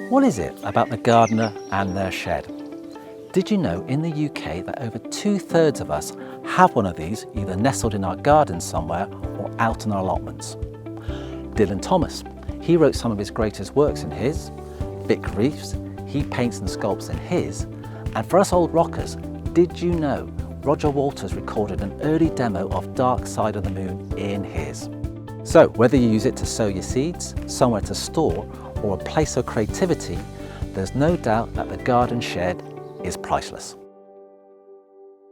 What is it about the gardener and their shed? Did you know in the UK that over 2/3 of us have one of these either nestled in our garden somewhere or out in our allotments? Dylan Thomas, he wrote some of his greatest works in his, Vic Reeves, he paints and sculpts in his, and for us old rockers, did you know Roger Waters recorded an early demo of Dark Side of the Moon in his? So whether you use it to sow your seeds, somewhere to store, or a place of creativity, there's no doubt that the garden shed is priceless.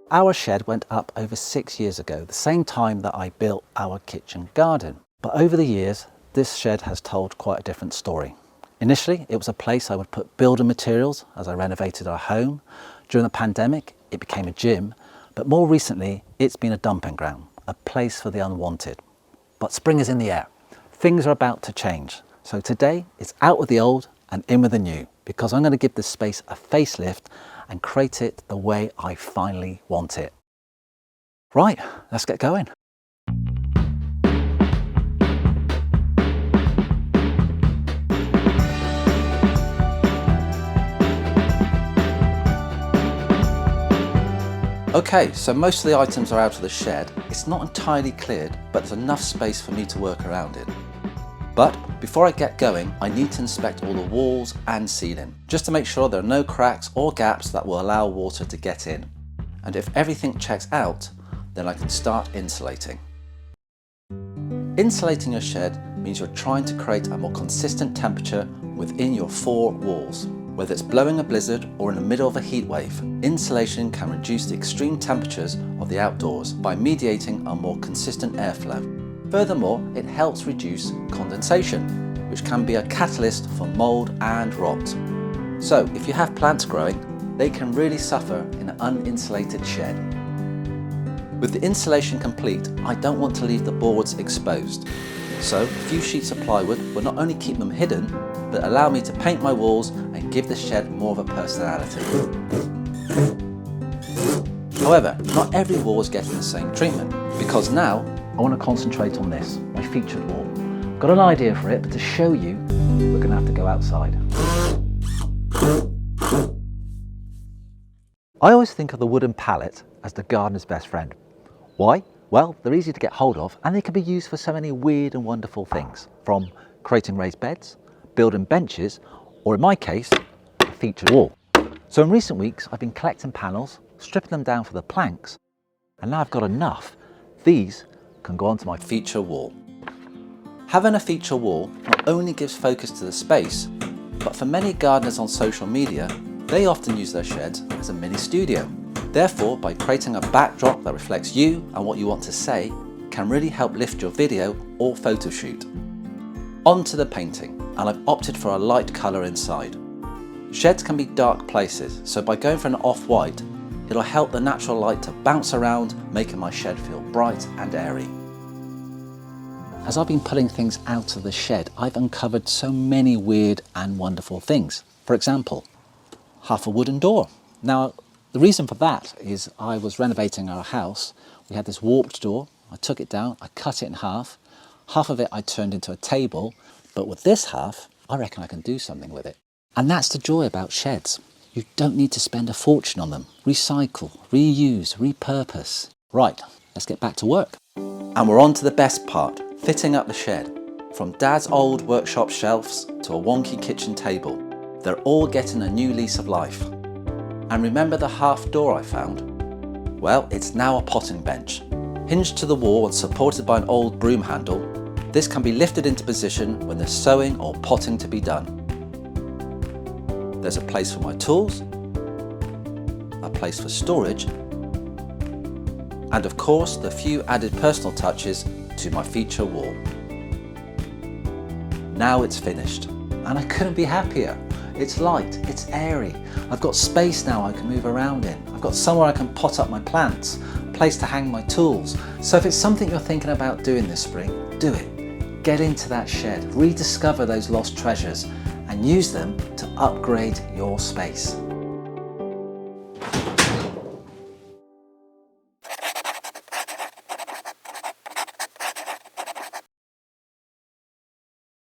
Our shed went up over 6 years ago, the same time that I built our kitchen garden. But over the years, this shed has told quite a different story. Initially, it was a place I would put building materials as I renovated our home. During the pandemic, it became a gym, but more recently, it's been a dumping ground, a place for the unwanted. But spring is in the air. Things are about to change. So today, it's out with the old and in with the new, because I'm going to give this space a facelift and create it the way I finally want it. Right, let's get going. Okay, so most of the items are out of the shed. It's not entirely cleared, but there's enough space for me to work around it. But before I get going, I need to inspect all the walls and ceiling, just to make sure there are no cracks or gaps that will allow water to get in. And if everything checks out, then I can start insulating. Insulating your shed means you're trying to create a more consistent temperature within your four walls. Whether it's blowing a blizzard or in the middle of a heat wave, insulation can reduce the extreme temperatures of the outdoors by mediating a more consistent airflow. Furthermore, it helps reduce condensation, which can be a catalyst for mold and rot. So if you have plants growing, they can really suffer in an uninsulated shed. With the insulation complete, I don't want to leave the boards exposed. So a few sheets of plywood will not only keep them hidden, but allow me to paint my walls and give the shed more of a personality. However, not every wall is getting the same treatment, because now I want to concentrate on this, my featured wall. Got an idea for it, but to show you, we're going to have to go outside. I always think of the wooden pallet as the gardener's best friend. Why? Well, they're easy to get hold of and they can be used for so many weird and wonderful things, from creating raised beds, building benches, or in my case, a featured wall. So in recent weeks, I've been collecting panels, stripping them down for the planks, and now I've got enough. These can go onto my feature wall. Having a feature wall not only gives focus to the space, but for many gardeners on social media, they often use their sheds as a mini studio. Therefore, by creating a backdrop that reflects you and what you want to say, can really help lift your video or photo shoot. On to the painting, and I've opted for a light colour inside. Sheds can be dark places, so by going for an off-white, it'll help the natural light to bounce around, making my shed feel bright and airy. As I've been pulling things out of the shed, I've uncovered so many weird and wonderful things. For example, half a wooden door. Now, the reason for that is I was renovating our house. We had this warped door. I took it down, I cut it in half. Half of it I turned into a table, but with this half, I reckon I can do something with it. And that's the joy about sheds. You don't need to spend a fortune on them. Recycle, reuse, repurpose. Right, let's get back to work. And we're on to the best part, fitting up the shed. From Dad's old workshop shelves to a wonky kitchen table, they're all getting a new lease of life. And remember the half door I found? Well, it's now a potting bench. Hinged to the wall and supported by an old broom handle, this can be lifted into position when there's sowing or potting to be done. There's a place for my tools, a place for storage, and of course the few added personal touches to my feature wall. Now it's finished, and I couldn't be happier. It's light, it's airy. I've got space now I can move around in. I've got somewhere I can pot up my plants, a place to hang my tools. So if it's something you're thinking about doing this spring, do it. Get into that shed, rediscover those lost treasures, and use them to upgrade your space.